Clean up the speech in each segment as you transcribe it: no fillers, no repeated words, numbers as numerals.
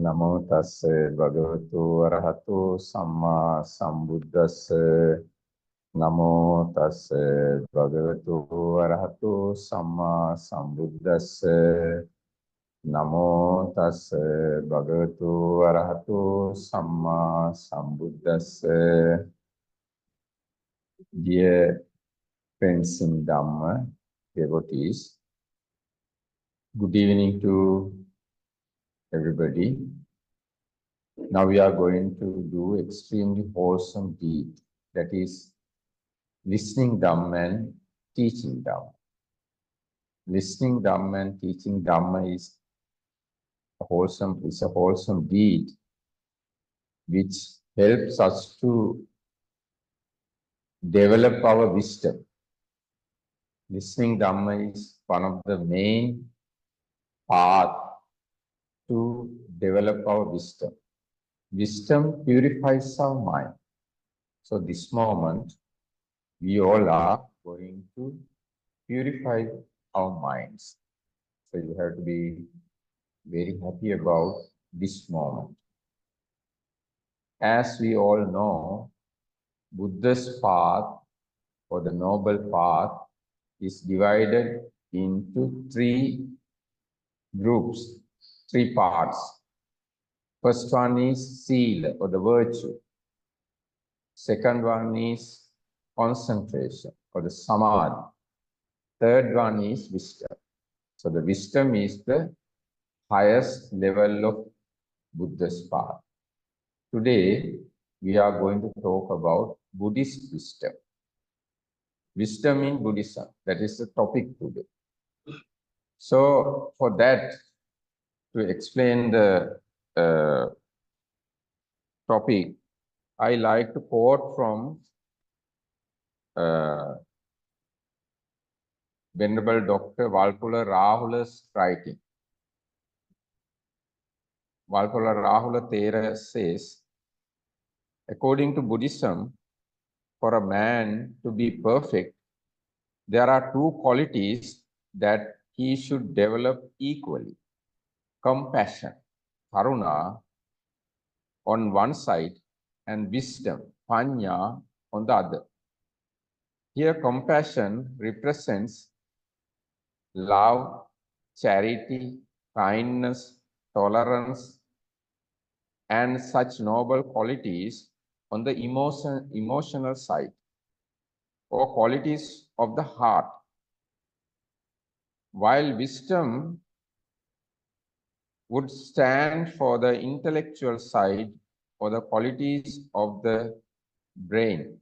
Namo tassa bhagavato arahato samma sambuddhassa. Namo tassa bhagavato arahato samma sambuddhassa. Namo tassa bhagavato arahato samma sambuddhassa. Dear friends in Dhamma, devotees, good evening to everybody. Now we are going to do extremely wholesome deed, that is listening Dhamma and teaching Dhamma. Listening Dhamma and teaching Dhamma is a wholesome deed which helps us to develop our wisdom. Listening Dhamma is one of the main paths to develop our wisdom. Wisdom purifies our mind. So this moment, we all are going to purify our minds. So you have to be very happy about this moment. As we all know, Buddha's path, or the noble path, is divided into three groups, three parts. First one is sila, or the virtue. Second one is concentration, or the samadhi. Third one is wisdom. So the wisdom is the highest level of Buddha's path. Today, we are going to talk about Buddhist wisdom. Wisdom in Buddhism, that is the topic today. So for that, to explain the topic, I like to quote from Venerable Dr. Walpola Rahula's writing. Walpola Rahula Thero says, according to Buddhism, for a man to be perfect, there are two qualities that he should develop equally. Compassion, karuna, on one side, and wisdom, panya, on the other. Here, compassion represents love, charity, kindness, tolerance, and such noble qualities on the emotional side, or qualities of the heart. While wisdom would stand for the intellectual side, or the qualities of the brain.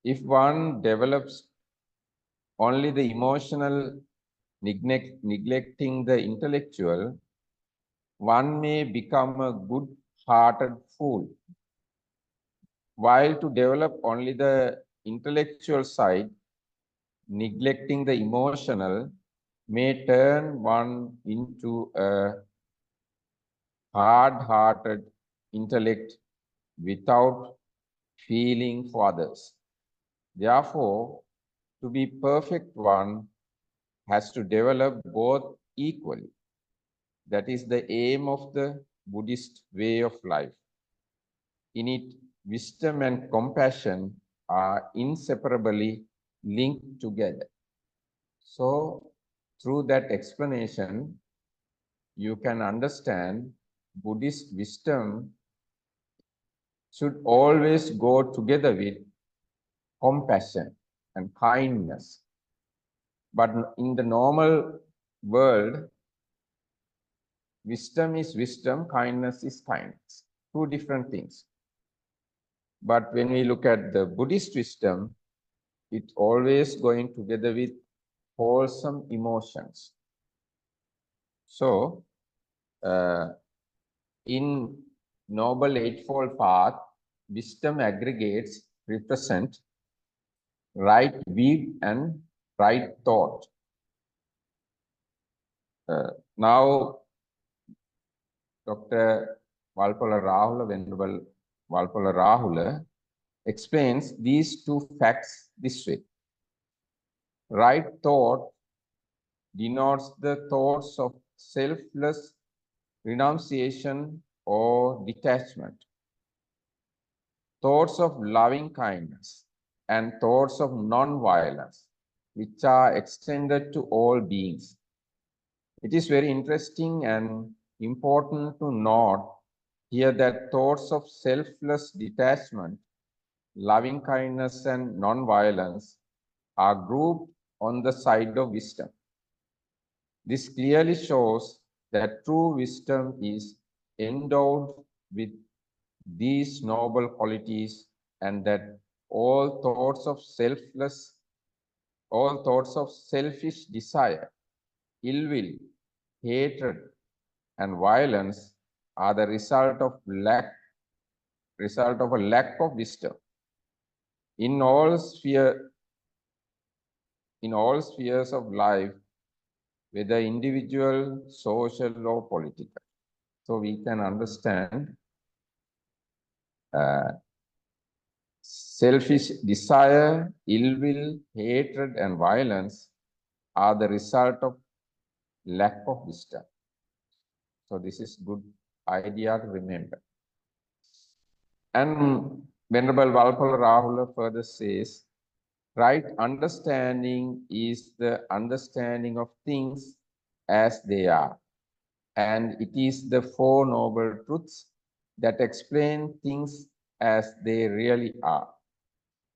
If one develops only the emotional, neglecting the intellectual, one may become a good-hearted fool. While to develop only the intellectual side, neglecting the emotional, may turn one into a hard-hearted intellect without feeling for others. Therefore, to be perfect, one has to develop both equally. That is the aim of the Buddhist way of life. In it, wisdom and compassion are inseparably linked together. So, through that explanation, you can understand Buddhist wisdom should always go together with compassion and kindness. But in the normal world, wisdom is wisdom, kindness is kindness. Two different things. But when we look at the Buddhist wisdom, it's always going together with wholesome emotions. So, in Noble Eightfold Path, wisdom aggregates represent right view and right thought. Now, Dr. Walpola Rahula, Venerable Walpola Rahula, explains these two facts this way. Right thought denotes the thoughts of selfless renunciation or detachment, thoughts of loving kindness, and thoughts of non-violence, which are extended to all beings. It is very interesting and important to note here that thoughts of selfless detachment, loving kindness, and non-violence are grouped on the side of wisdom. This clearly shows that true wisdom is endowed with these noble qualities and that all thoughts of selfish desire, ill will, hatred, and violence are the result of a lack of wisdom in all spheres of life, whether individual, social, or political. So we can understand selfish desire, ill will, hatred, and violence are the result of lack of wisdom. So this is good idea to remember. And Venerable Valpala Rahula further says, right understanding is the understanding of things as they are. And it is the Four Noble Truths that explain things as they really are.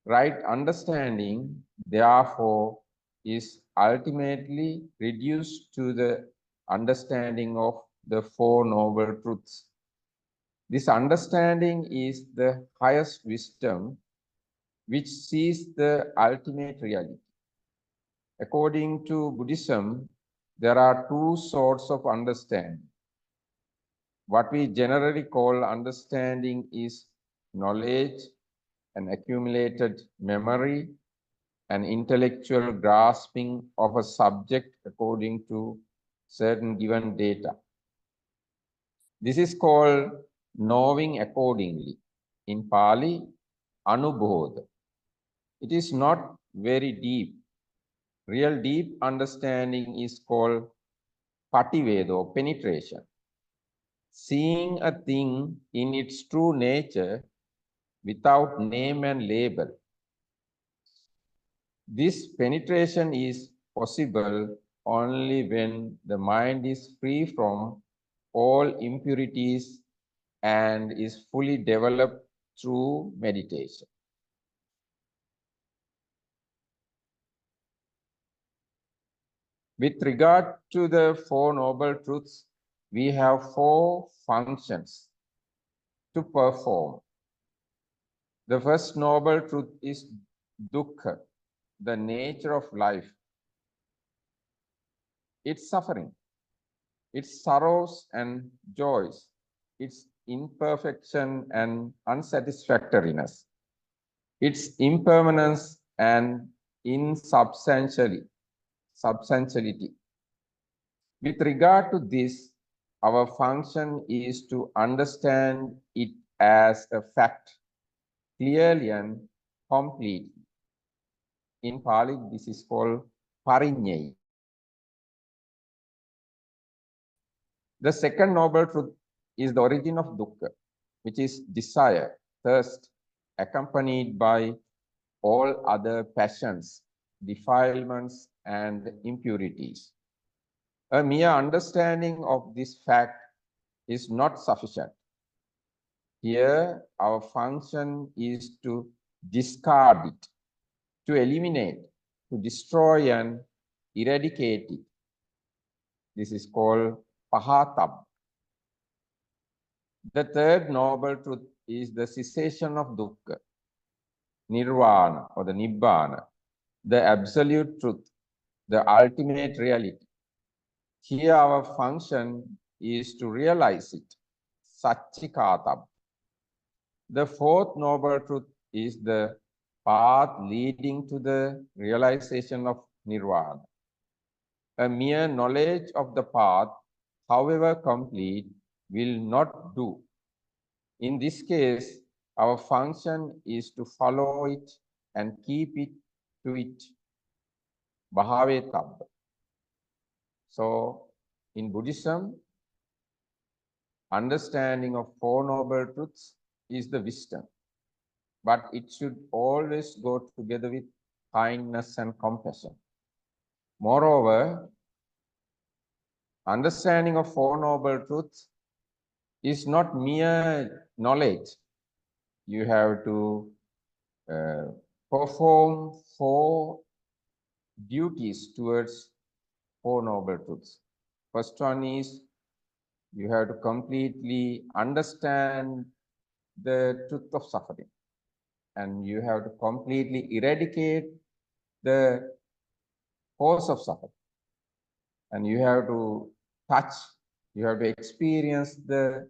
Right understanding, therefore, is ultimately reduced to the understanding of the Four Noble Truths. This understanding is the highest wisdom which sees the ultimate reality. According to Buddhism, there are two sorts of understanding. What we generally call understanding is knowledge and accumulated memory and intellectual grasping of a subject according to certain given data. This is called knowing accordingly. In Pali, anubodha. It is not very deep. Real deep understanding is called pativeda or penetration. Seeing a thing in its true nature without name and label. This penetration is possible only when the mind is free from all impurities and is fully developed through meditation. With regard to the Four Noble Truths, we have four functions to perform. The first Noble Truth is dukkha, the nature of life, its suffering, its sorrows and joys, its imperfection and unsatisfactoriness, its impermanence and insubstantiality. With regard to this, our function is to understand it as a fact, clearly and completely. In Pali, this is called parinyai. The second noble truth is the origin of dukkha, which is desire, thirst, accompanied by all other passions, defilements, and impurities. A mere understanding of this fact is not sufficient. Here, our function is to discard it, to eliminate, to destroy and eradicate it. This is called pahatab. The third noble truth is the cessation of dukkha, nirvana or the nibbana, the absolute truth, the ultimate reality. Here our function is to realize it, satchikatab. The fourth noble truth is the path leading to the realization of nirvana. A mere knowledge of the path, however complete, will not do. In this case, our function is to follow it and keep it to it. Bhave tabba. So, in Buddhism, understanding of Four Noble Truths is the wisdom, but it should always go together with kindness and compassion. Moreover, understanding of Four Noble Truths is not mere knowledge. You have to perform 4 duties towards Four Noble Truths. First one is you have to completely understand the truth of suffering, and you have to completely eradicate the cause of suffering, and you have to touch, you have to experience the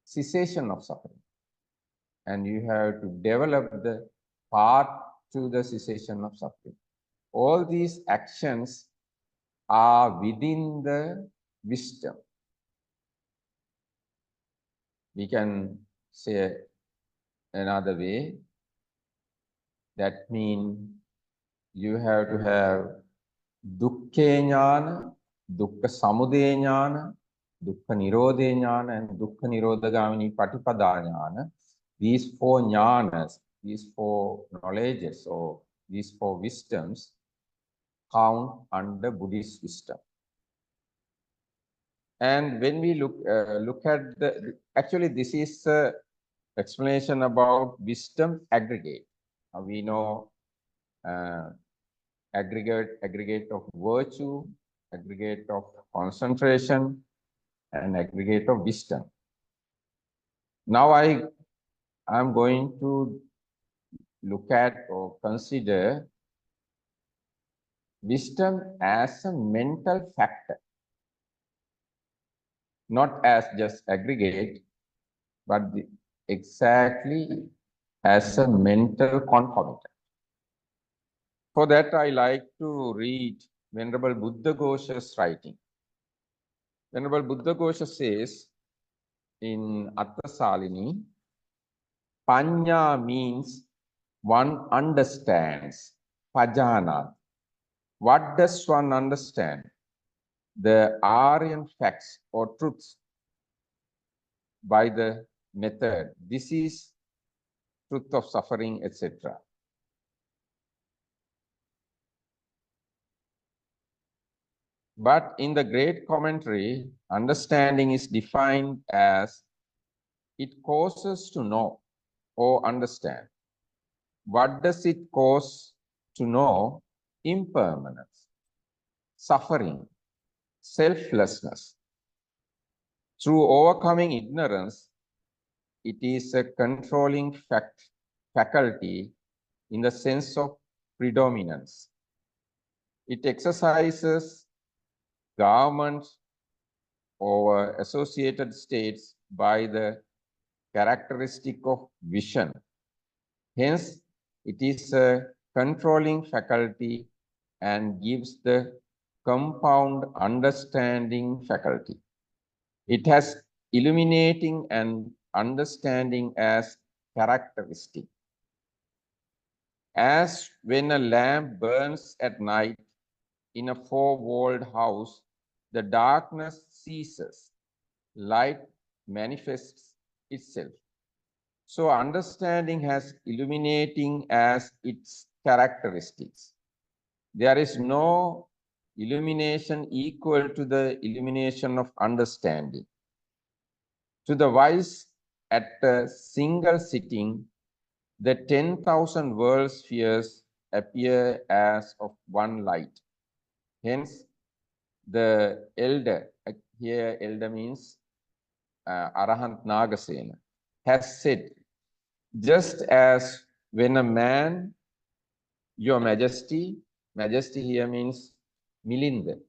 cessation of suffering, and you have to develop the path to the cessation of suffering. All these actions are within the wisdom. We can say another way, that means you have to have dukkha jnana, dukkha samudaya jnana, dukkha nirodha jnana, and dukkha nirodhagamini patipada jnana. These 4 jnanas, these 4 knowledges, or these 4 wisdoms count under Buddhist wisdom. And when we look at actually this is explanation about wisdom aggregate. We know aggregate of virtue, aggregate of concentration, and aggregate of wisdom. Now I am going to look at or consider wisdom as a mental factor, not as just aggregate, but exactly as a mental concomitant. For that, I like to read Venerable Buddhaghosa's writing. Venerable Buddhaghosa says in Attasalini, Panya means one understands, Pajana. What does one understand? The Aryan facts or truths by the method. This is truth of suffering, etc. But in the great commentary, understanding is defined as it causes to know or understand. What does it cause to know? Impermanence, suffering, selflessness. Through overcoming ignorance, it is a controlling faculty in the sense of predominance. It exercises government over associated states by the characteristic of vision. Hence, it is a controlling faculty and gives the compound understanding faculty. It has illuminating and understanding as characteristic. As when a lamp burns at night in a 4-walled house, the darkness ceases, light manifests itself. So understanding has illuminating as its characteristics. There is no illumination equal to the illumination of understanding. To the wise, at a single sitting, the 10,000 world spheres appear as of one light. Hence, the elder, here elder means Arahant Nagasena, has said, just as when a man, your majesty, majesty here means Milinda,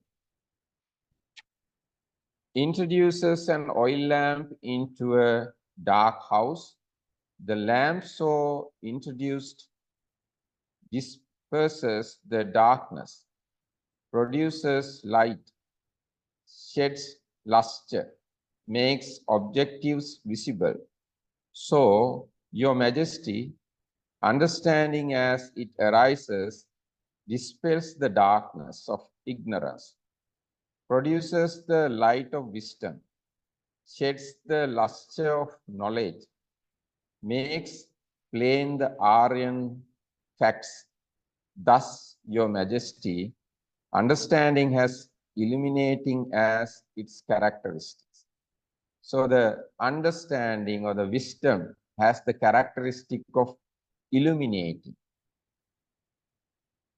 introduces an oil lamp into a dark house, the lamp so introduced disperses the darkness, produces light, sheds luster, makes objectives visible. So, your majesty, understanding as it arises, dispels the darkness of ignorance, produces the light of wisdom, sheds the luster of knowledge, makes plain the Aryan facts. Thus, Your Majesty, understanding has illuminating as its characteristics. So the understanding or the wisdom has the characteristic of illuminating.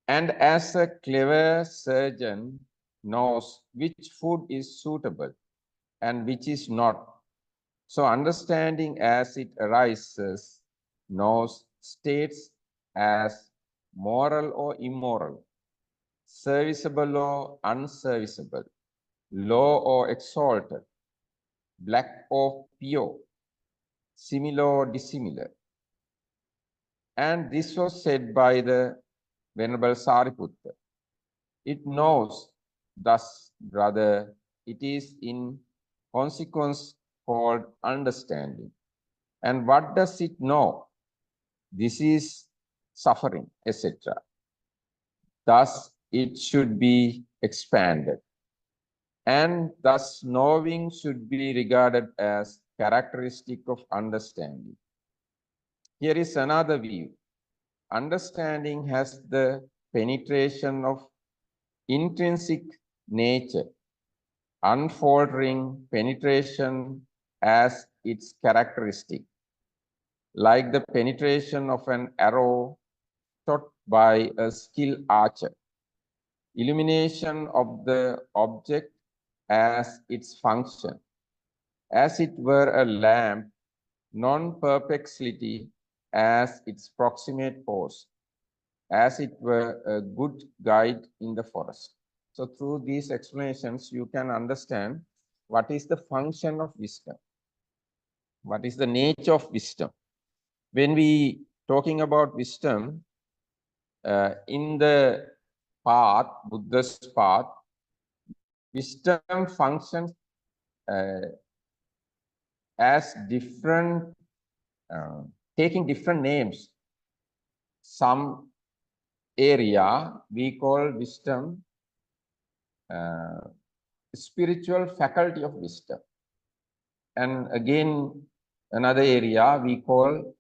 And as a clever surgeon knows which food is suitable and which is not, so understanding as it arises knows states as moral or immoral, serviceable or unserviceable, low or exalted, black or pure, similar or dissimilar. And this was said by the Venerable Sariputta. It knows, thus, brother, it is in consequence called understanding. And what does it know? This is suffering, etc. Thus, it should be expanded. And thus, knowing should be regarded as characteristic of understanding. Here is another view. Understanding has the penetration of intrinsic nature, unfaltering penetration as its characteristic, like the penetration of an arrow shot by a skilled archer, illumination of the object as its function, as it were a lamp, non-perplexity as its proximate cause, as it were a good guide in the forest. So through these explanations, you can understand what is the function of wisdom, what is the nature of wisdom. When we talking about wisdom, in the path, Buddha's path, wisdom functions as different, taking different names. Some area we call wisdom spiritual faculty of wisdom, and again another area we call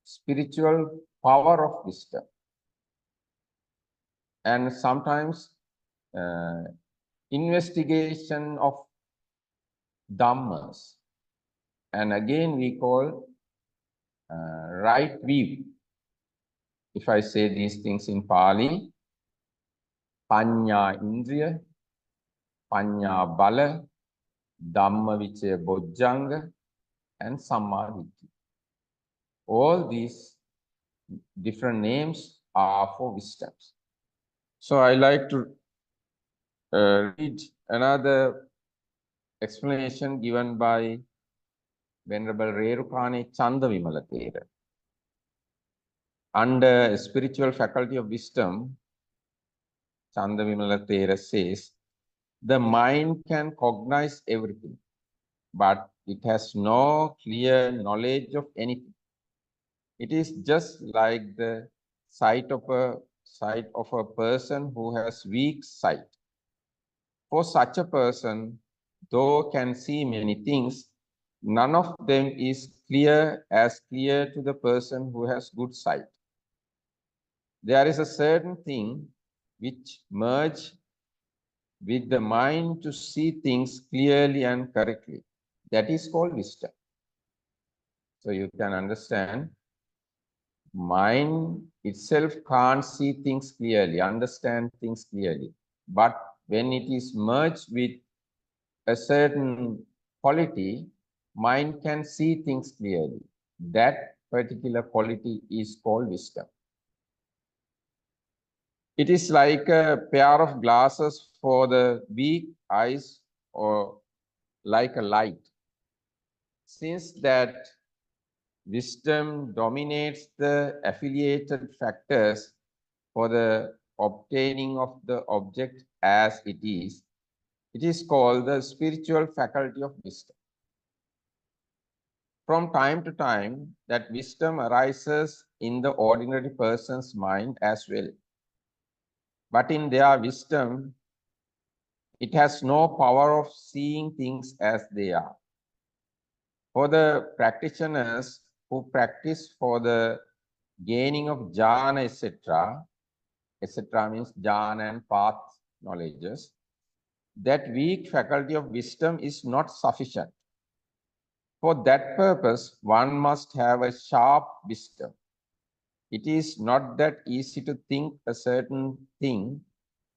spiritual power of wisdom, and sometimes investigation of dhammas, and again we call right view. If I say these things in Pali, panya indriya, panya bala, dhamma vichaya bojjanga, and sammaditthi. All these different names are for wisdoms. So I like to read another explanation given by Venerable Rerukane Chandavimala Thero. Under spiritual faculty of wisdom, Chandavimala Thero says, the mind can cognize everything, but it has no clear knowledge of anything. It is just like the sight of a person who has weak sight. For such a person, though can see many things, none of them is clear to the person who has good sight. There is a certain thing which merge with the mind to see things clearly and correctly. That is called wisdom. So you can understand, mind itself can't see things clearly, understand things clearly. But when it is merged with a certain quality, mind can see things clearly. That particular quality is called wisdom. It is like a pair of glasses for the weak eyes, or like a light. Since that wisdom dominates the affiliated factors for the obtaining of the object as it is called the spiritual faculty of wisdom. From time to time, that wisdom arises in the ordinary person's mind as well. But in their wisdom, it has no power of seeing things as they are. For the practitioners who practice for the gaining of jhana, etc. means jhana and path knowledges, that weak faculty of wisdom is not sufficient. For that purpose, one must have a sharp wisdom. It is not that easy to think a certain thing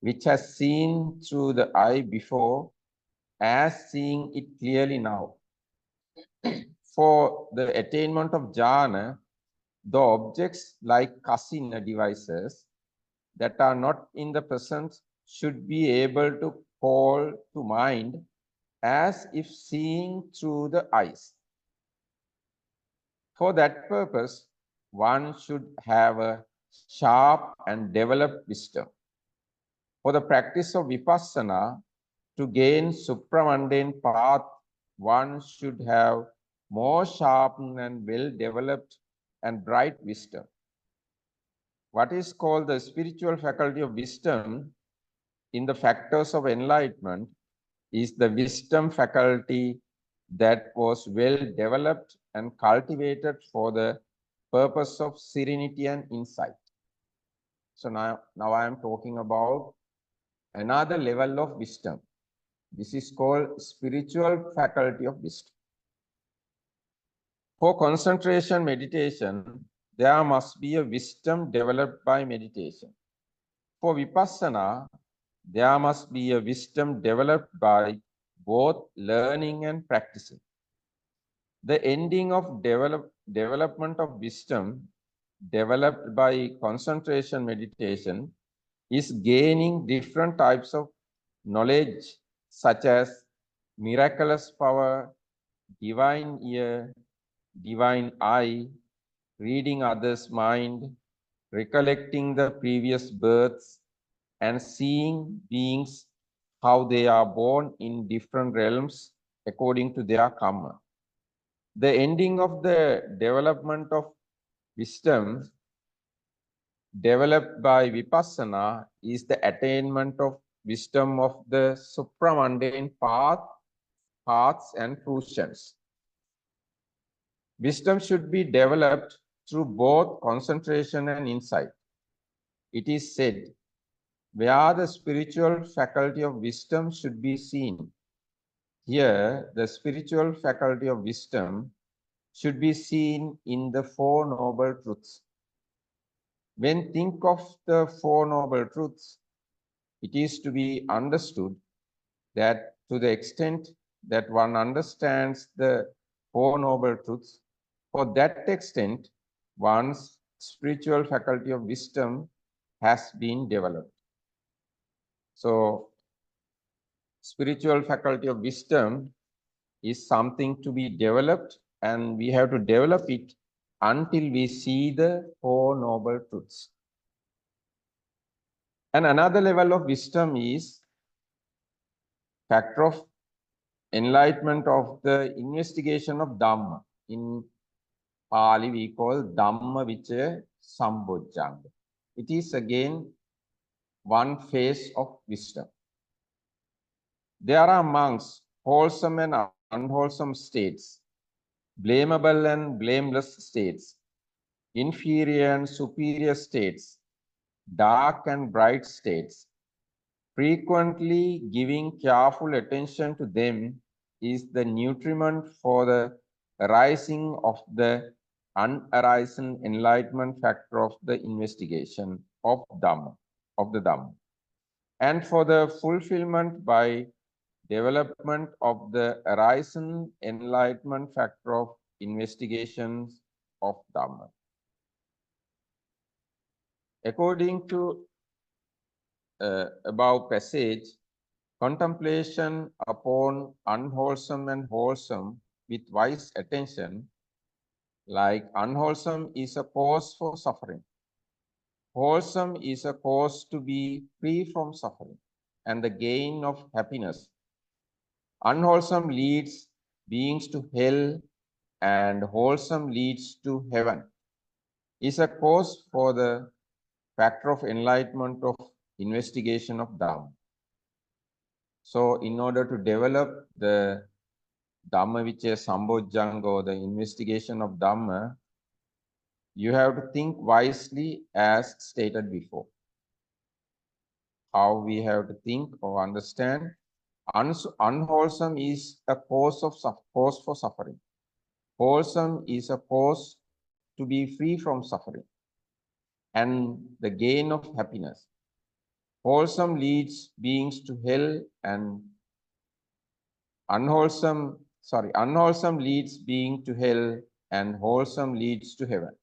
which has seen through the eye before as seeing it clearly now. For the attainment of jhana, the objects like kasina devices that are not in the present should be able to call to mind as if seeing through the eyes. For that purpose, one should have a sharp and developed wisdom. For the practice of vipassana, to gain supramundane path, one should have more sharpened and well-developed and bright wisdom. What is called the spiritual faculty of wisdom in the factors of enlightenment is the wisdom faculty that was well developed and cultivated for the purpose of serenity and insight. So now I am talking about another level of wisdom. This is called spiritual faculty of wisdom. For concentration meditation, there must be a wisdom developed by meditation. For vipassana, there must be a wisdom developed by both learning and practicing. The ending of development of wisdom developed by concentration meditation is gaining different types of knowledge such as miraculous power, divine ear, divine eye, reading others' mind, recollecting the previous births, and seeing beings how they are born in different realms according to their karma. The ending of the development of wisdom developed by vipassana is the attainment of wisdom of the supramundane paths and fruitions. Wisdom should be developed through both concentration and insight. It is said, where the spiritual faculty of wisdom should be seen. Here, the spiritual faculty of wisdom should be seen in the Four Noble Truths. When think of the Four Noble Truths, it is to be understood that to the extent that one understands the Four Noble Truths, for that extent, one's spiritual faculty of wisdom has been developed. So, spiritual faculty of wisdom is something to be developed, and we have to develop it until we see the Four Noble Truths. And another level of wisdom is factor of enlightenment of the investigation of Dhamma. In Pali, we call Dhamma Vicaya Sambojjhanga. It is again one phase of wisdom. There are monks, wholesome and unwholesome states, blamable and blameless states, inferior and superior states, dark and bright states. Frequently giving careful attention to them is the nutriment for the arising of the unarisen enlightenment factor of the investigation of Dhamma, of the Dhamma, and for the fulfillment by development of the arisen enlightenment factor of investigations of Dhamma. According to above passage, contemplation upon unwholesome and wholesome with wise attention, like unwholesome is a cause for suffering. Wholesome is a cause to be free from suffering and the gain of happiness. Unwholesome leads beings to hell and wholesome leads to heaven. Is a cause for the factor of enlightenment of investigation of Dhamma. So in order to develop the Dhammavichaya Sambojjhanga, or the investigation of Dhamma, you have to think wisely as stated before. How we have to think or understand. Unwholesome is a cause for suffering. Wholesome is a cause to be free from suffering and the gain of happiness. Wholesome leads beings to hell and unwholesome leads being to hell and wholesome leads to heaven.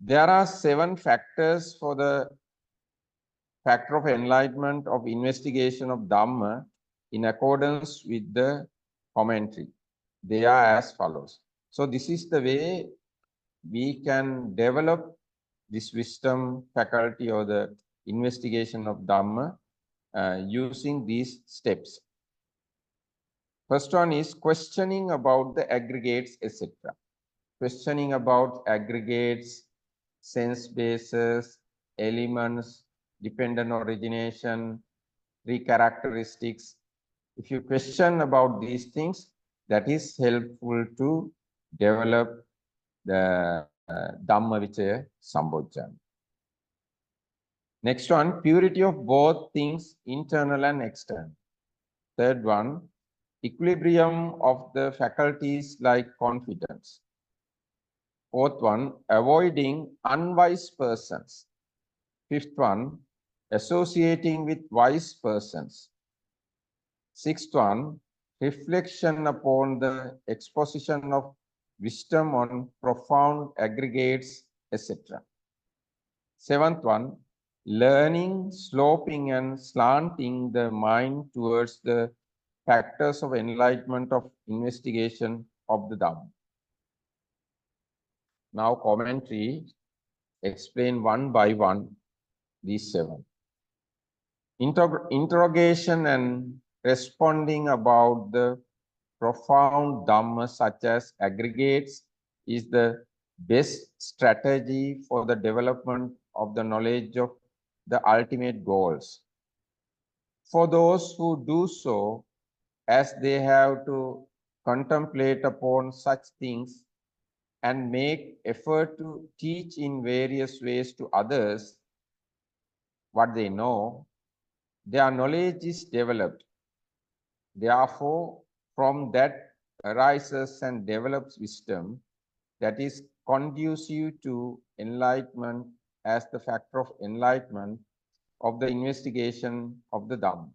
There are 7 factors for the factor of enlightenment of investigation of Dhamma in accordance with the commentary. They are as follows. So this is the way we can develop this wisdom faculty or the investigation of Dhamma using these steps. First one is questioning about the aggregates, etc. Questioning about aggregates, sense bases, elements, dependent origination, 3 characteristics. If you question about these things, that is helpful to develop the Dhammavichaya Sambojjhana. Next one, purity of both things, internal and external. Third one, equilibrium of the faculties like confidence. Fourth one, avoiding unwise persons. Fifth one, associating with wise persons. Sixth one, reflection upon the exposition of wisdom on profound aggregates, etc. Seventh one, learning, sloping and slanting the mind towards the factors of enlightenment of investigation of the Dhamma. Now commentary, explain one by one these 7. Interrogation and responding about the profound Dhamma such as aggregates is the best strategy for the development of the knowledge of the ultimate goals. For those who do so, as they have to contemplate upon such things and make effort to teach in various ways to others what they know, their knowledge is developed. Therefore, from that arises and develops wisdom that is conducive to enlightenment as the factor of enlightenment of the investigation of the Dhamma.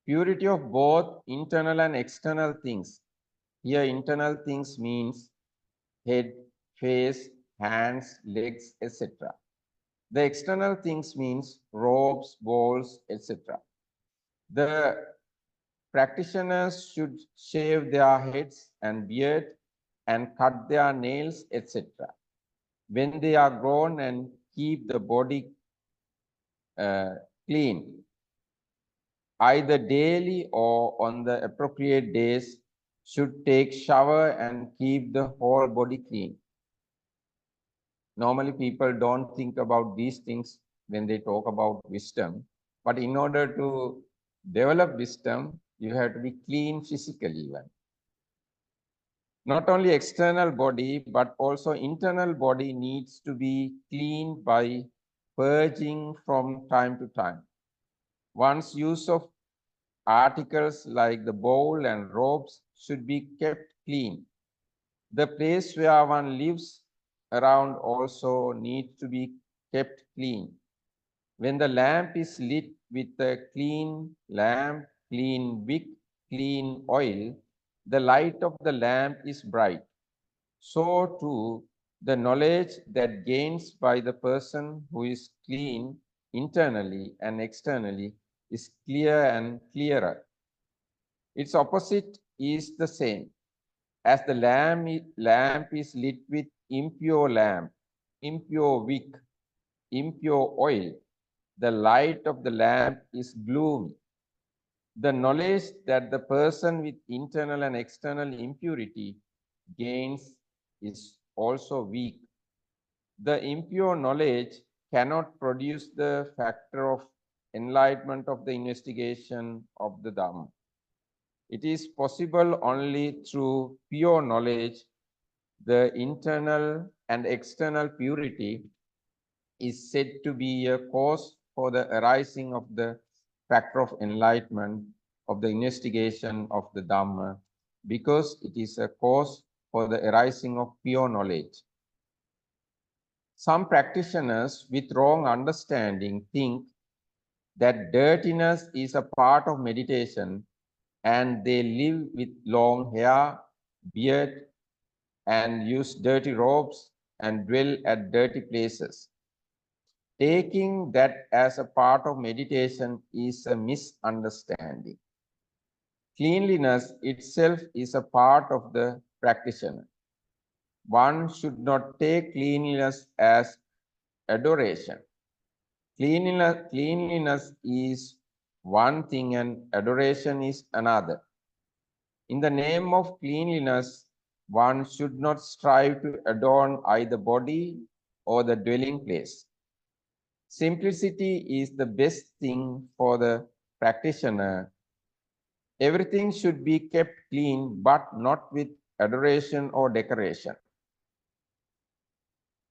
Purity of both internal and external things. Here, internal things means head, face, hands, legs, etc. The external things means robes, bowls, etc. The practitioners should shave their heads and beard and cut their nails, etc. when they are grown, and keep the body clean, either daily or on the appropriate days, should take shower and keep the whole body clean. Normally, people don't think about these things when they talk about wisdom, but in order to develop wisdom, you have to be clean physically even. Not only external body, but also internal body needs to be cleaned by purging from time to time. One's use of articles like the bowl and robes should be kept clean. The place where one lives around also needs to be kept clean. When the lamp is lit with a clean lamp, clean wick, clean oil, the light of the lamp is bright. So too, the knowledge that gains by the person who is clean internally and externally is clear and clearer. Its opposite is the same. As the lamp is lit with impure lamp, impure wick, impure oil, the light of the lamp is gloomy. The knowledge that the person with internal and external impurity gains is also weak. The impure knowledge cannot produce the factor of enlightenment of the investigation of the Dhamma. It is possible only through pure knowledge. The internal and external purity is said to be a cause for the arising of the factor of enlightenment, of the investigation of the Dhamma, because it is a cause for the arising of pure knowledge. Some practitioners with wrong understanding think that dirtiness is a part of meditation, and they live with long hair, beard, and use dirty robes and dwell at dirty places. Taking that as a part of meditation is a misunderstanding. Cleanliness itself is a part of the practitioner. One should not take cleanliness as adoration. Cleanliness is one thing and adoration is another. In the name of cleanliness, one should not strive to adorn either body or the dwelling place. Simplicity is the best thing for the practitioner. Everything should be kept clean, but not with adoration or decoration.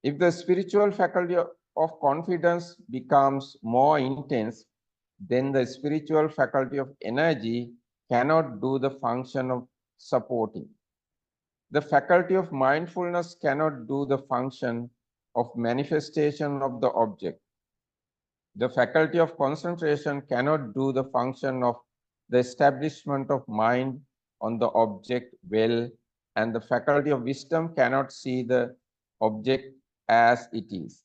If the spiritual faculty of confidence becomes more intense, then the spiritual faculty of energy cannot do the function of supporting. The faculty of mindfulness cannot do the function of manifestation of the object. The faculty of concentration cannot do the function of the establishment of mind on the object well, and the faculty of wisdom cannot see the object as it is.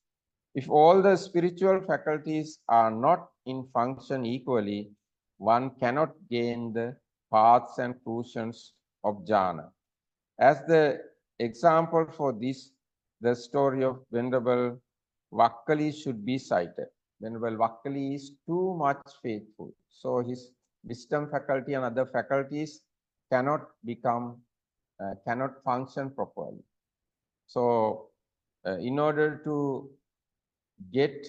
If all the spiritual faculties are not in function equally, one cannot gain the paths and fruitions of jhana. As the example for this, the story of Venerable Vakkali should be cited. Venerable Vakkali is too much faithful, so his wisdom faculty and other faculties cannot function properly. So, in order to get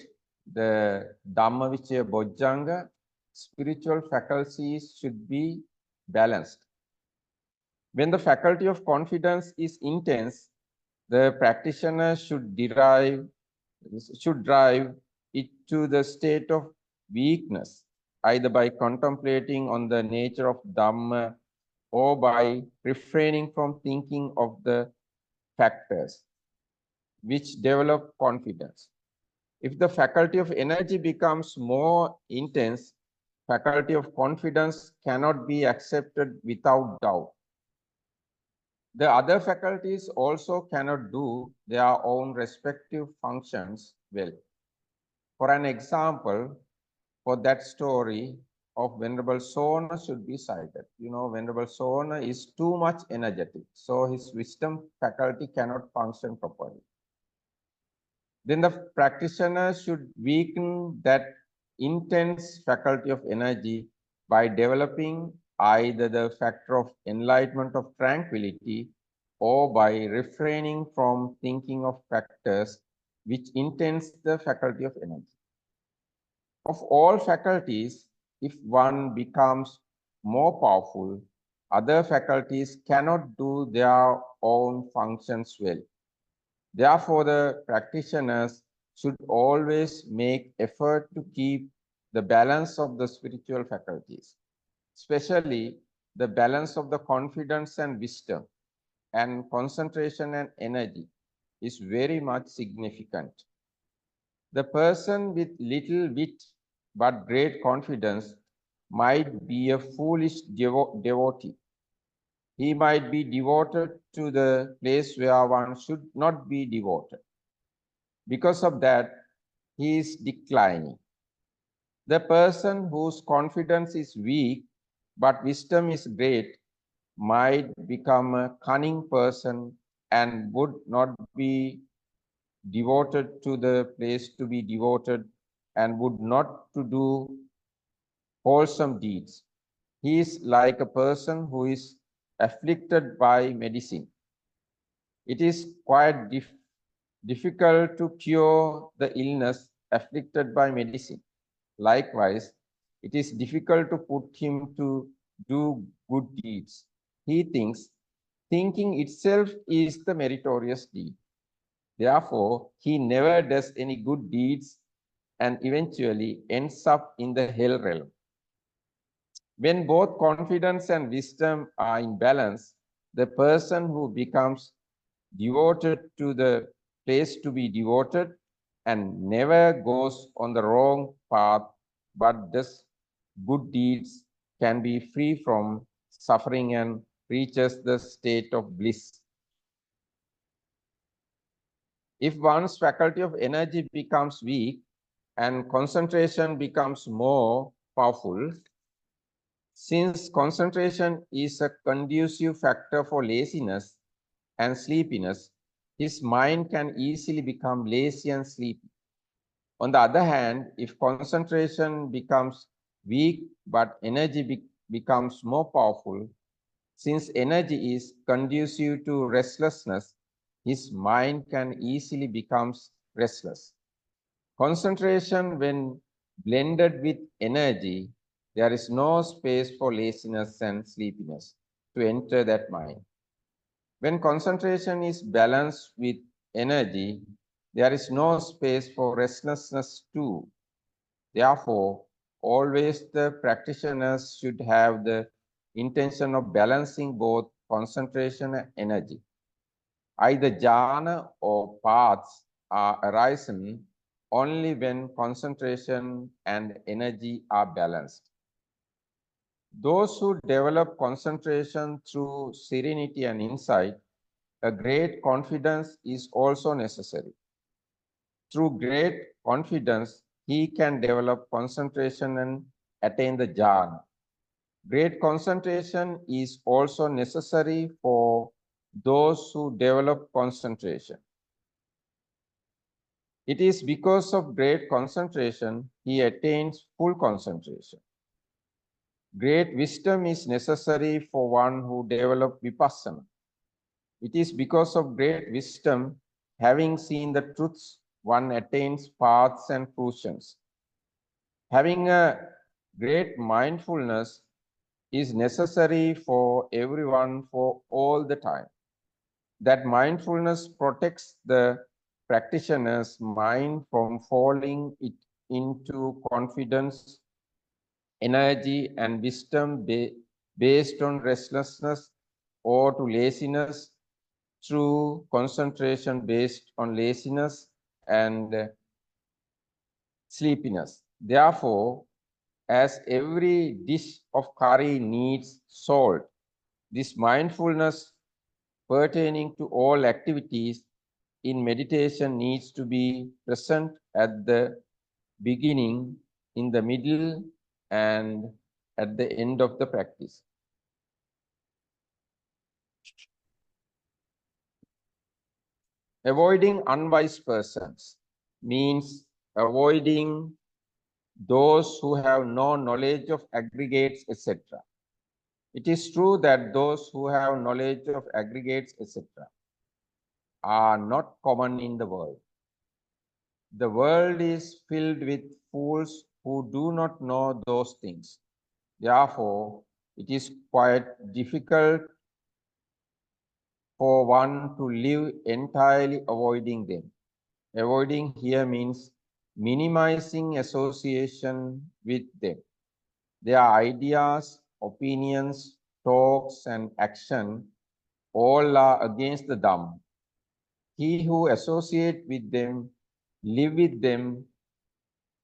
the Dhammavichaya Bojjhanga, spiritual faculties should be balanced. When the faculty of confidence is intense, the practitioner should drive it to the state of weakness, either by contemplating on the nature of Dhamma or by refraining from thinking of the factors which develop confidence. If the faculty of energy becomes more intense, faculty of confidence cannot be accepted without doubt. The other faculties also cannot do their own respective functions well. For an example, for that story of Venerable Sona should be cited. You know, Venerable Sona is too much energetic, so his wisdom faculty cannot function properly. Then the practitioner should weaken that intense faculty of energy by developing either the factor of enlightenment of tranquility or by refraining from thinking of factors which intense the faculty of energy. Of all faculties, if one becomes more powerful, other faculties cannot do their own functions well. Therefore, the practitioners should always make effort to keep the balance of the spiritual faculties, especially the balance of the confidence and wisdom, and concentration and energy is very much significant. The person with little wit but great confidence might be a foolish devotee. He might be devoted to the place where one should not be devoted. Because of that, he is declining. The person whose confidence is weak but wisdom is great might become a cunning person and would not be devoted to the place to be devoted and would not to do wholesome deeds. He is like a person who is afflicted by medicine. It is quite difficult to cure the illness afflicted by medicine. Likewise, it is difficult to put him to do good deeds. He thinks thinking itself is the meritorious deed. Therefore, he never does any good deeds and eventually ends up in the hell realm. When both confidence and wisdom are in balance, the person who becomes devoted to the place to be devoted and never goes on the wrong path but does good deeds can be free from suffering and reaches the state of bliss. If one's faculty of energy becomes weak and concentration becomes more powerful, since concentration is a conducive factor for laziness and sleepiness, his mind can easily become lazy and sleepy. On the other hand, if concentration becomes weak but energy becomes more powerful, since energy is conducive to restlessness, his mind can easily become restless. Concentration, when blended with energy, there is no space for laziness and sleepiness to enter that mind. When concentration is balanced with energy, there is no space for restlessness too. Therefore, always the practitioners should have the intention of balancing both concentration and energy. Either jhana or paths are arisen only when concentration and energy are balanced. Those who develop concentration through serenity and insight, a great confidence is also necessary. Through great confidence, he can develop concentration and attain the jhana. Great concentration is also necessary for those who develop concentration. It is because of great concentration he attains full concentration. Great wisdom is necessary for one who develops vipassana. It is because of great wisdom, having seen the truths, one attains paths and fruitions. Having a great mindfulness is necessary for everyone for all the time. That mindfulness protects the practitioner's mind from falling it into confidence, energy, and wisdom based on restlessness or to laziness through concentration based on laziness and sleepiness. Therefore, as every dish of curry needs salt, this mindfulness pertaining to all activities in meditation needs to be present at the beginning, in the middle, and at the end of the practice. Avoiding unwise persons means avoiding those who have no knowledge of aggregates, etc. It is true that those who have knowledge of aggregates, etc., are not common in the world. The world is filled with fools who do not know those things. Therefore, it is quite difficult for one to live entirely avoiding them. Avoiding here means minimizing association with them. Their ideas, opinions, talks, and action all are against the Dhamma. He who associates with them, live with them,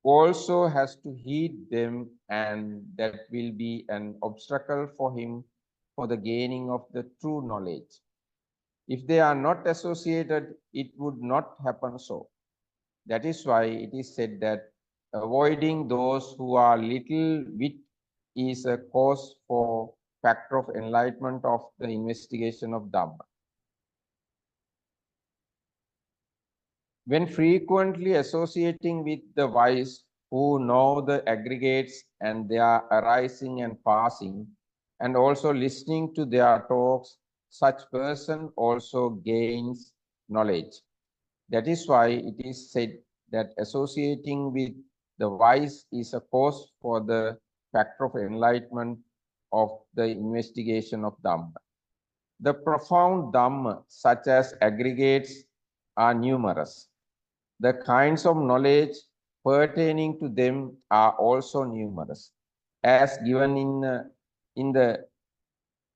also has to heed them, and that will be an obstacle for him for the gaining of the true knowledge. If they are not associated, it would not happen so. That is why it is said that avoiding those who are little wit is a cause for factor of enlightenment of the investigation of Dhamma. When frequently associating with the wise who know the aggregates and their arising and passing, and also listening to their talks, such person also gains knowledge. That is why it is said that associating with the wise is a cause for the factor of enlightenment of the investigation of Dhamma. The profound Dhamma, such as aggregates, are numerous. The kinds of knowledge pertaining to them are also numerous. As given in the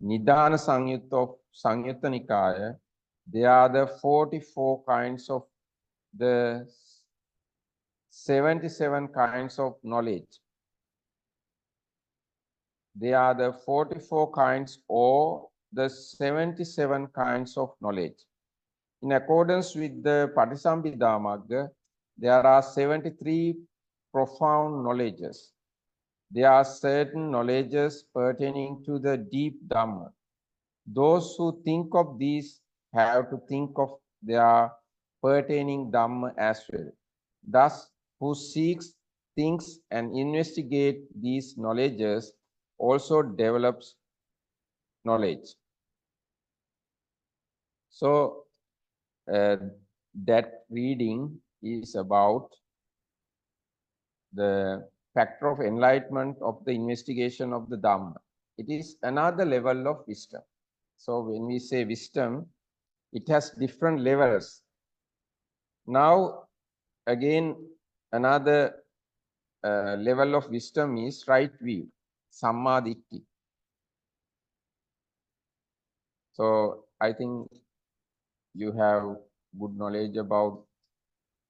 Nidana Sangyutta of Sangyutta Nikaya, there are the 44 kinds of the 77 kinds of knowledge. They are the 44 kinds or the 77 kinds of knowledge. In accordance with the Patisambhida Magga, there are 73 profound knowledges. There are certain knowledges pertaining to the deep Dhamma. Those who think of these have to think of their pertaining Dhamma as well. Thus, who seeks, thinks, and investigates these knowledges also develops knowledge. So, that reading is about the factor of enlightenment of the investigation of the Dhamma. It is another level of wisdom. So when we say wisdom, it has different levels. Now, again, another level of wisdom is right view, Samma Ditti. So I think you have good knowledge about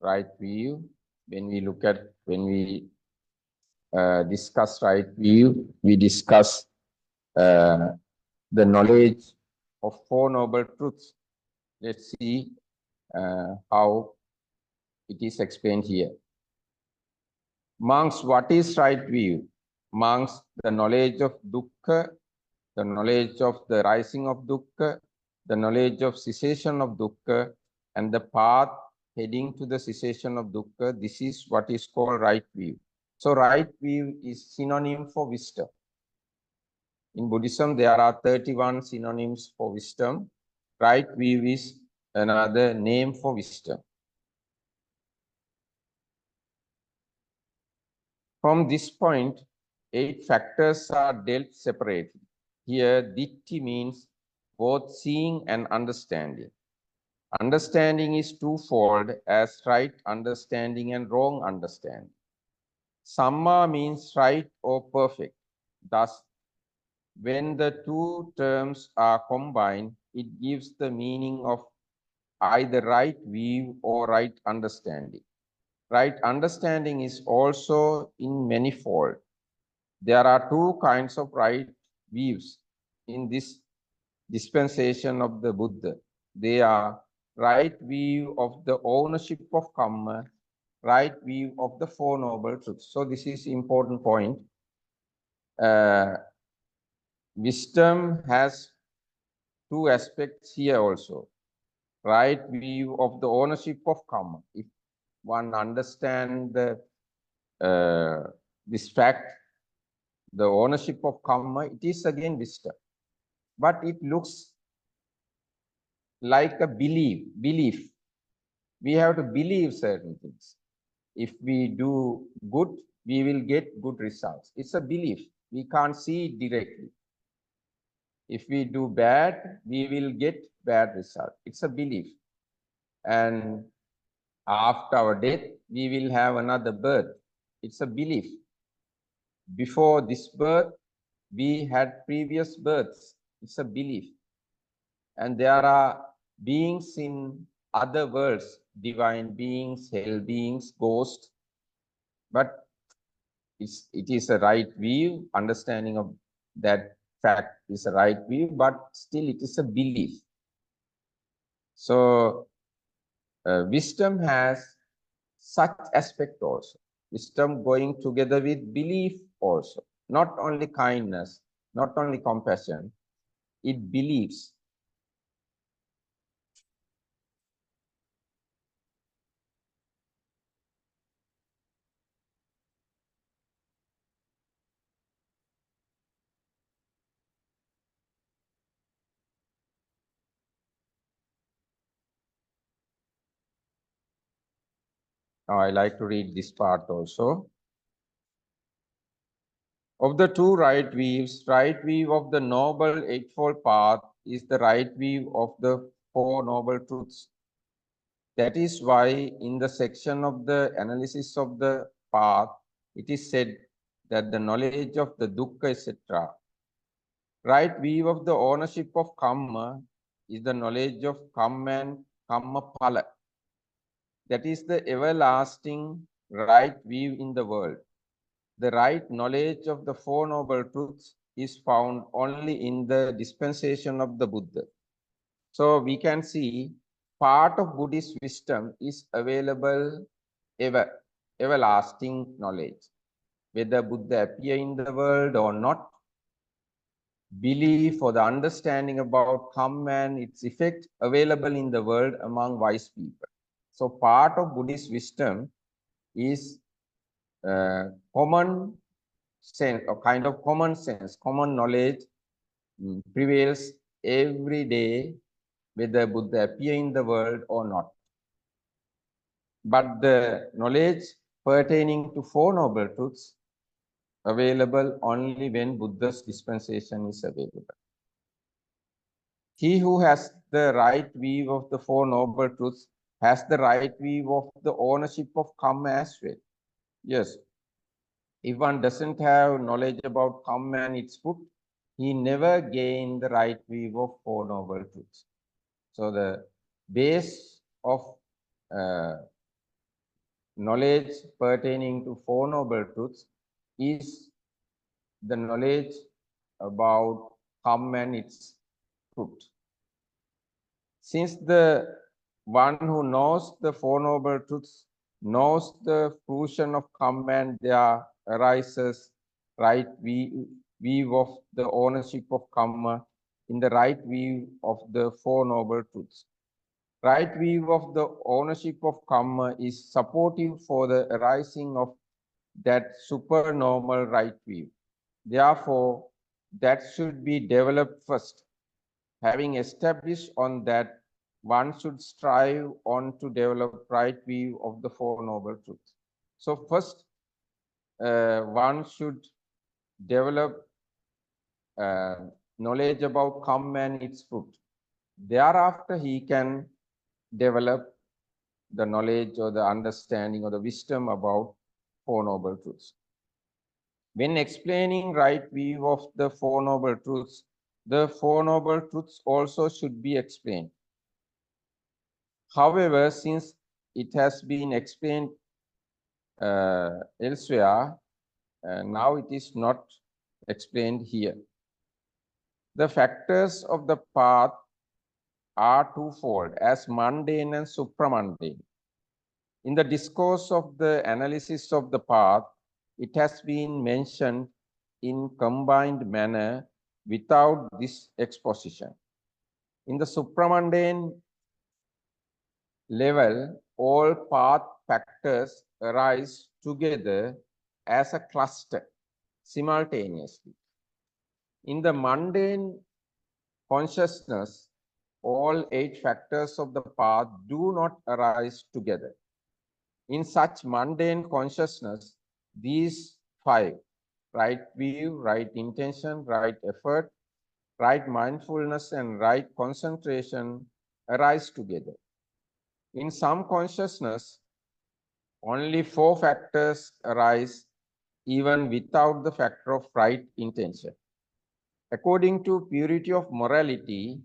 right view. When we discuss right view, we discuss the knowledge of Four Noble Truths. Let's see how it is explained here. Monks, what is right view? Monks, the knowledge of dukkha, the knowledge of the rising of dukkha, the knowledge of cessation of dukkha, and the path heading to the cessation of dukkha. This is what is called right view. So right view is synonym for wisdom. In Buddhism, there are 31 synonyms for wisdom. Right view is another name for wisdom. From this point, 8 factors are dealt separately. Here, ditti means both seeing and understanding. Understanding is twofold, as right understanding and wrong understanding. Samma means right or perfect. Thus, when the two terms are combined, it gives the meaning of either right view or right understanding. Right understanding is also in manifold. There are two kinds of right views in this dispensation of the Buddha. They are right view of the ownership of karma, right view of the Four Noble Truths. So this is important point. Wisdom has two aspects here also. Right view of the ownership of karma. If one understands this fact, the ownership of karma, it is again wisdom. But it looks like a belief. We have to believe certain things. If we do good, we will get good results. It's a belief. We can't see it directly. If we do bad, we will get bad results. It's a belief. And after our death, we will have another birth. It's a belief. Before this birth, we had previous births. It's a belief. And there are beings in other worlds, divine beings, hell beings, ghosts. But it is a right view, understanding of that fact is a right view, but still it is a belief. So wisdom has such aspect also. Wisdom going together with belief also. Not only kindness, not only compassion, it believes. Now I like to read this part also. Of the two right view of the Noble Eightfold Path is the right view of the Four Noble Truths. That is why in the section of the analysis of the path, it is said that the knowledge of the dukkha, etc. Right view of the ownership of karma is the knowledge of karma and karma phala. That is the everlasting right view in the world. The right knowledge of the Four Noble Truths is found only in the dispensation of the Buddha. So we can see part of Buddhist wisdom is available everlasting knowledge. Whether Buddha appear in the world or not, belief or the understanding about karma and its effect available in the world among wise people. So part of Buddhist wisdom is common sense or kind of common sense, common knowledge prevails every day whether Buddha appear in the world or not. But the knowledge pertaining to Four Noble Truths available only when Buddha's dispensation is available. He who has the right view of the Four Noble Truths has the right view of the ownership of karma as well. Yes, if one doesn't have knowledge about karma and its fruit, he never gained the right view of Four Noble Truths. So the base of knowledge pertaining to Four Noble Truths is the knowledge about karma and its fruit. Since the one who knows the Four Noble Truths knows the fruition of karma and there arises right view of the ownership of karma in the right view of the Four Noble Truths. Right view of the ownership of karma is supportive for the arising of that supernormal right view. Therefore, that should be developed first. Having established on that, one should strive on to develop right view of the Four Noble Truths. So first, one should develop knowledge about karma and its fruit. Thereafter, he can develop the knowledge or the understanding or the wisdom about Four Noble Truths. When explaining right view of the Four Noble Truths, the Four Noble Truths also should be explained. However, since it has been explained elsewhere, now it is not explained here. The factors of the path are twofold, as mundane and supramundane. In the discourse of the analysis of the path, it has been mentioned in combined manner without this exposition. In the supramundane level, all path factors arise together as a cluster simultaneously. In the mundane consciousness, all 8 factors of the path do not arise together. In such mundane consciousness, these 5, right view, right intention, right effort, right mindfulness, and right concentration arise together. In some consciousness, only 4 factors arise even without the factor of right intention. According to purity of morality,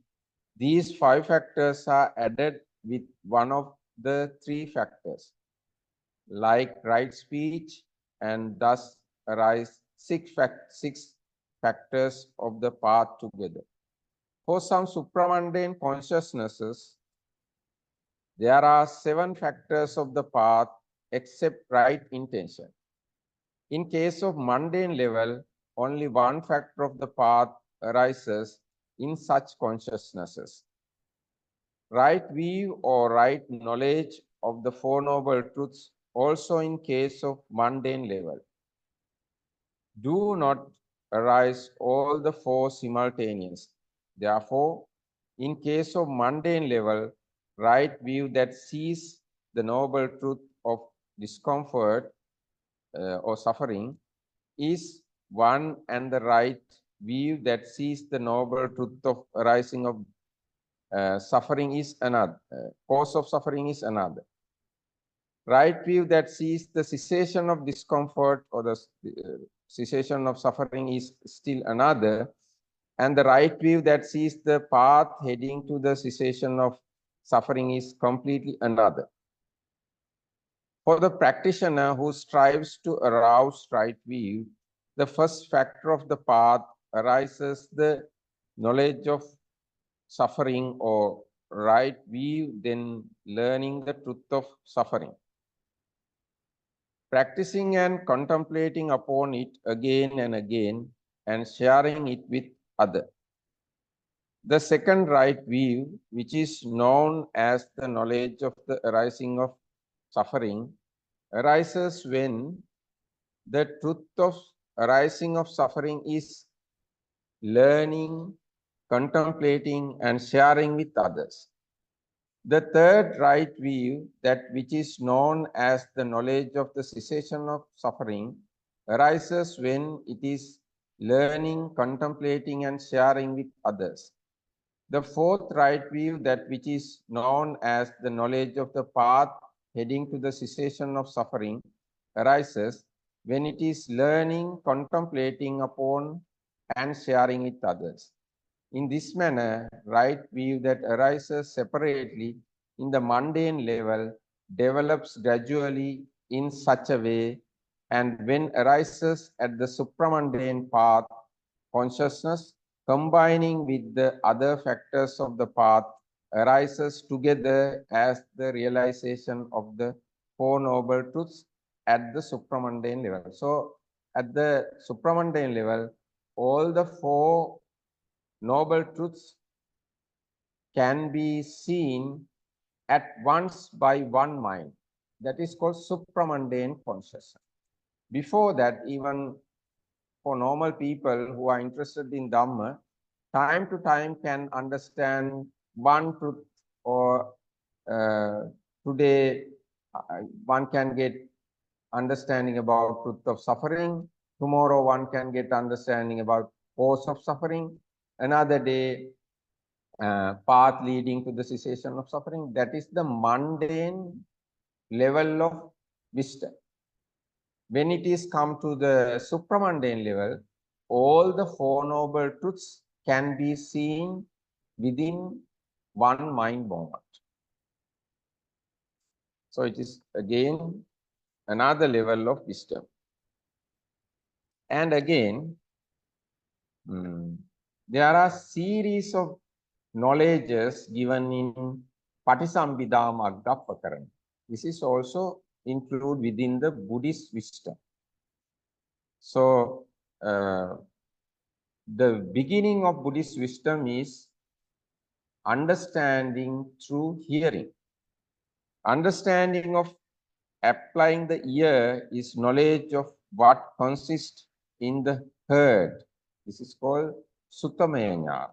these 5 factors are added with one of the 3 factors, like right speech, and thus arise 6 factors of the path together. For some supramundane consciousnesses, there are 7 factors of the path except right intention. In case of mundane level, only 1 factor of the path arises in such consciousnesses. Right view or right knowledge of the Four Noble Truths also in case of mundane level do not arise all the 4 simultaneously. Therefore, in case of mundane level, right view that sees the noble truth of discomfort or suffering is one and the right view that sees the noble truth of arising of suffering is another, cause of suffering is another. Right view that sees the cessation of discomfort or the cessation of suffering is still another, and the right view that sees the path heading to the cessation of suffering is completely another. For the practitioner who strives to arouse right view, the first factor of the path arises the knowledge of suffering or right view, then learning the truth of suffering. Practicing and contemplating upon it again and again and sharing it with others. The second right view, which is known as the knowledge of the arising of suffering, arises when the truth of arising of suffering is learning, contemplating, and sharing with others. The third right view, that which is known as the knowledge of the cessation of suffering, arises when it is learning, contemplating, and sharing with others. The fourth right view, that which is known as the knowledge of the path heading to the cessation of suffering, arises when it is learning, contemplating upon, and sharing with others. In this manner, right view that arises separately in the mundane level develops gradually in such a way, and when arises at the supramundane path, consciousness combining with the other factors of the path arises together as the realization of the Four Noble Truths at the supramundane level. So, at the supramundane level, all the Four Noble Truths can be seen at once by one mind. That is called supramundane consciousness. Before that, even for normal people who are interested in Dhamma, time to time can understand one truth, or today one can get understanding about truth of suffering, tomorrow one can get understanding about cause of suffering, another day path leading to the cessation of suffering. That is the mundane level of wisdom. When it is come to the supramundane level, all the Four Noble Truths can be seen within one mind moment. So it is again another level of wisdom. And again, there are series of knowledges given in Patisambhida Maggappakaran. This is also included within the Buddhist wisdom. So, the beginning of Buddhist wisdom is understanding through hearing. Understanding of applying the ear is knowledge of what consists in the heard. This is called Suttamaya Jnana.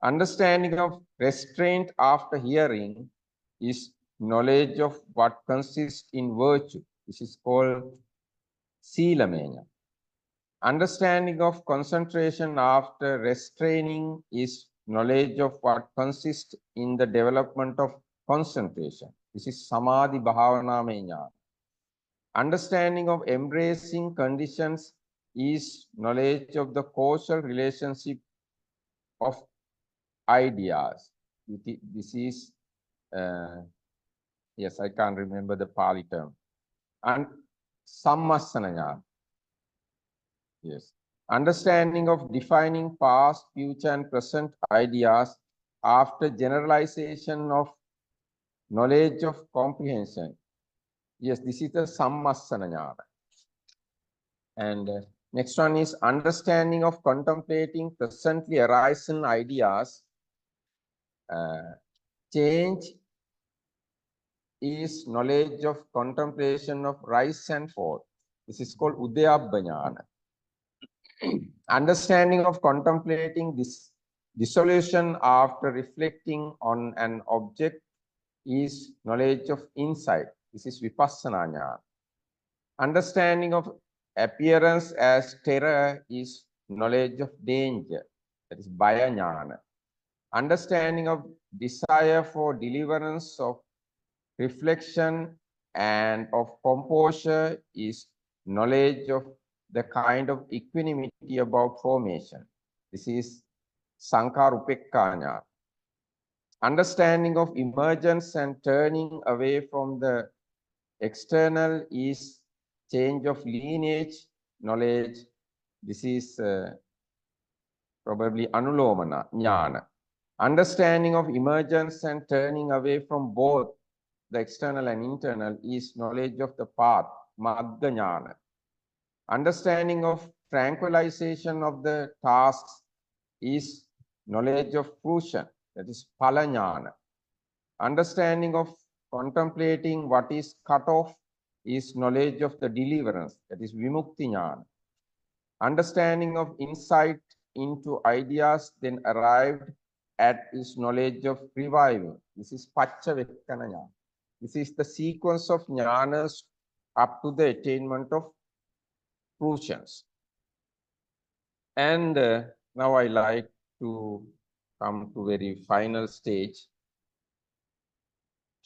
Understanding of restraint after hearing is knowledge of what consists in virtue. This is called Silamaya Jnana. Understanding of concentration after restraining is knowledge of what consists in the development of concentration. This is Samadhi Bhavana Jnana. Understanding of embracing conditions is knowledge of the causal relationship of ideas. This is, yes, I can't remember the Pali term. And Sammasana Jnana. Yes. Understanding of defining past, future, and present ideas after generalization of knowledge of comprehension. Yes, this is the Sammasana Jnana. And next one is understanding of contemplating presently arising ideas. Change is knowledge of contemplation of rise and fall. This is called Udayabba Jnana. Understanding of contemplating this dissolution after reflecting on an object is knowledge of insight. This is Vipassana Jnana. Understanding of appearance as terror is knowledge of danger, that is bhaya-jnana. Understanding of desire for deliverance, of reflection and of composure is knowledge of the kind of equanimity about formation. This is Sankara Upekka Jnana. Understanding of emergence and turning away from the external is change of lineage, knowledge. This is probably Anulomana Jnana. Understanding of emergence and turning away from both the external and internal is knowledge of the path, Magga Jnana. Understanding of tranquilization of the tasks is knowledge of fruition, that is Phala Jnana. Understanding of contemplating what is cut off is knowledge of the deliverance, that is Vimukti Jnana. Understanding of insight into ideas then arrived at is knowledge of reviving. This is Paccavakkana Jnana. This is the sequence of jnanas up to the attainment of fruitions. And now I like to come to very final stage.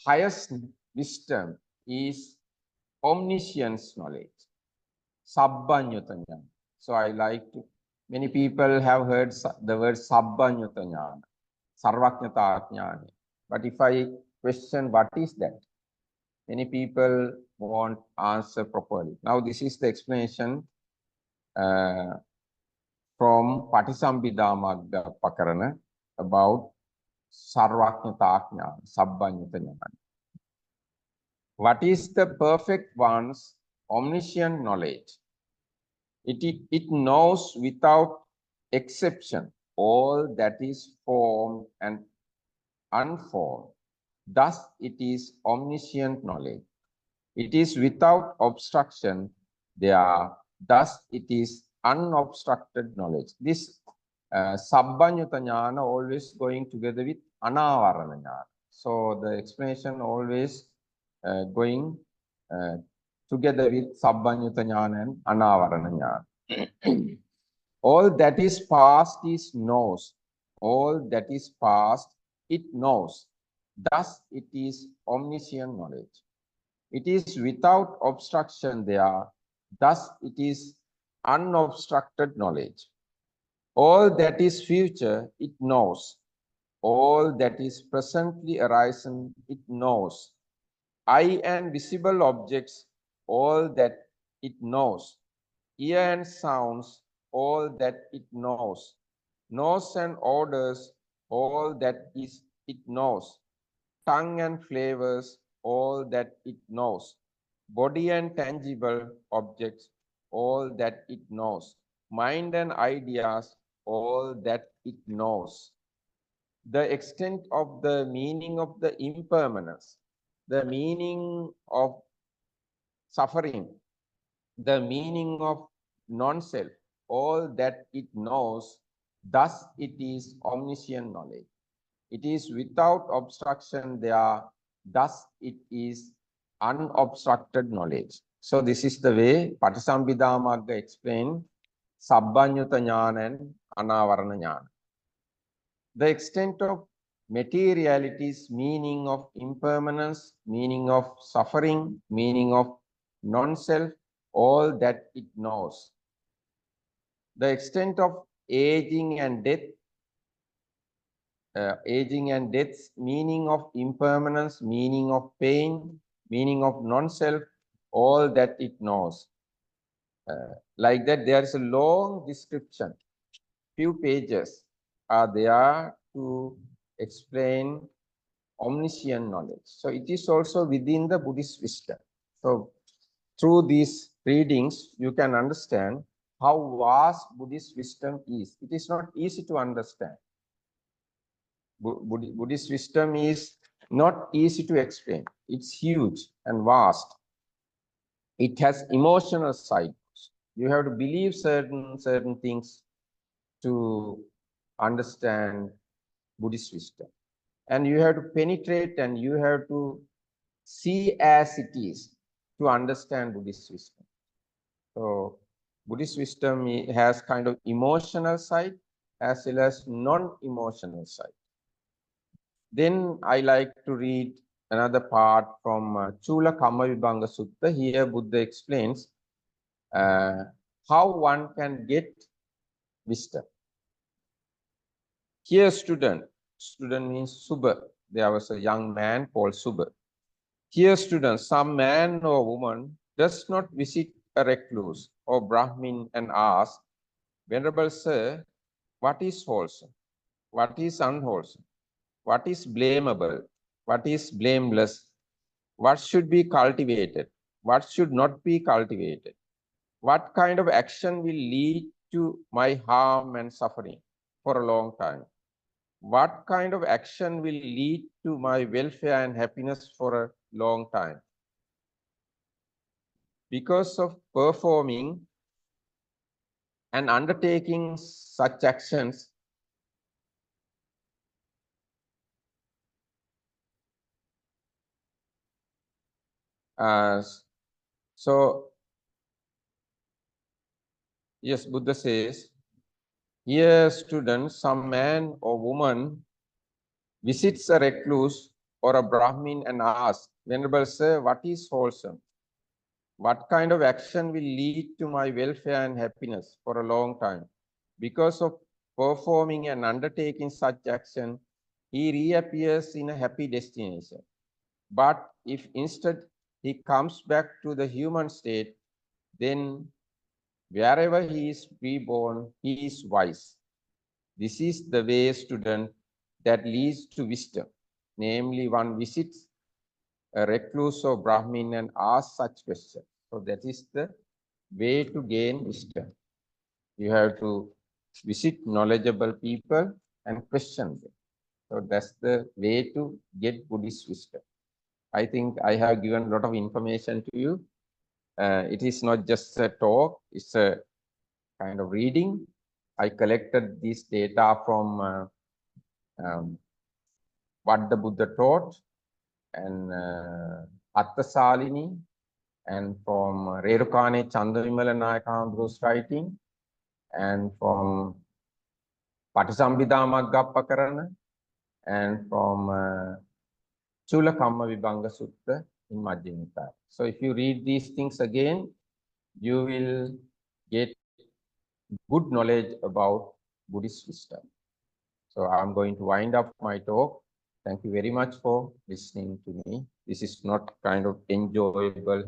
Highest wisdom is omniscience knowledge, Sabbanyuta Jnana. So I like to, many people have heard the word Sabbanyuta Jnana, Sarvajñata Jnana. But if I question what is that, many people won't answer properly. Now this is the explanation from Patisambhidamagga Pakarana about Sarvajñata Jnana, Sabbanyuta Jnana. What is the perfect one's omniscient knowledge? It knows without exception all that is formed and unformed. Thus, it is omniscient knowledge. It is without obstruction. Thus, it is unobstructed knowledge. This Sabbanyuta Jnana always going together with Anavarana Jnana. So, the explanation always going together with Sabbanyuta Jnana and Anavarana Jnana. All that is past is knows. All that is past, it knows. Thus, it is omniscient knowledge. It is without obstruction there. Thus, it is unobstructed knowledge. All that is future, it knows. All that is presently arisen, it knows. Eye and visible objects, all that it knows. Ear and sounds, all that it knows. Nose and odors, all that it knows. Tongue and flavors, all that it knows. Body and tangible objects, all that it knows. Mind and ideas, all that it knows. The extent of the meaning of the impermanence, the meaning of suffering, the meaning of non-self, all that it knows, thus it is omniscient knowledge. It is without obstruction there, thus it is unobstructed knowledge. So this is the way Patisambhidamagga explained Sabbanyuta Jnana and Anavarana Jnana. The extent of materiality's meaning of impermanence, meaning of suffering, meaning of non-self, all that it knows. The extent of aging and death, meaning of impermanence, meaning of pain, meaning of non-self, all that it knows. Like that, there is a long description. Few pages are there to explain omniscient knowledge. So it is also within the Buddhist wisdom. So through these readings, you can understand how vast Buddhist wisdom is. It is not easy to understand. Buddhist wisdom is not easy to explain. It's huge and vast. It has emotional sides. You have to believe certain things to understand Buddhist wisdom. And you have to penetrate and you have to see as it is to understand Buddhist wisdom. So Buddhist wisdom has kind of emotional side as well as non-emotional side. Then I like to read another part from Chula Kamma Sutta. Here Buddha explains how one can get wisdom. Here student means Subha. There was a young man called Subha. Here student, some man or woman does not visit a recluse or Brahmin and ask, Venerable Sir, what is wholesome? What is unwholesome? What is blamable? What is blameless? What should be cultivated? What should not be cultivated? What kind of action will lead to my harm and suffering for a long time? What kind of action will lead to my welfare and happiness for a long time? Because of performing and undertaking such actions, so yes, Buddha says, here student, some man or woman visits a recluse or a Brahmin and asks, Venerable Sir, what is wholesome? What kind of action will lead to my welfare and happiness for a long time? Because of performing and undertaking such action, he reappears in a happy destination. But if instead he comes back to the human state, then wherever he is reborn, he is wise. This is the way, student, that leads to wisdom. Namely, one visits a recluse or Brahmin and asks such questions. So that is the way to gain wisdom. You have to visit knowledgeable people and question them. So that's the way to get Buddhist wisdom. I think I have given a lot of information to you. It is not just a talk, it's a kind of reading. I collected this data from what the Buddha taught and Attasalini and from Rerukane Chandavimala Nayakamguru's writing and from Patisambhida Maggapakarana and from Chula Kamma Vibhanga Sutta in Majjhima Nikaya. So if you read these things again, you will get good knowledge about Buddhist wisdom. So I'm going to wind up my talk. Thank you very much for listening to me. This is not kind of enjoyable,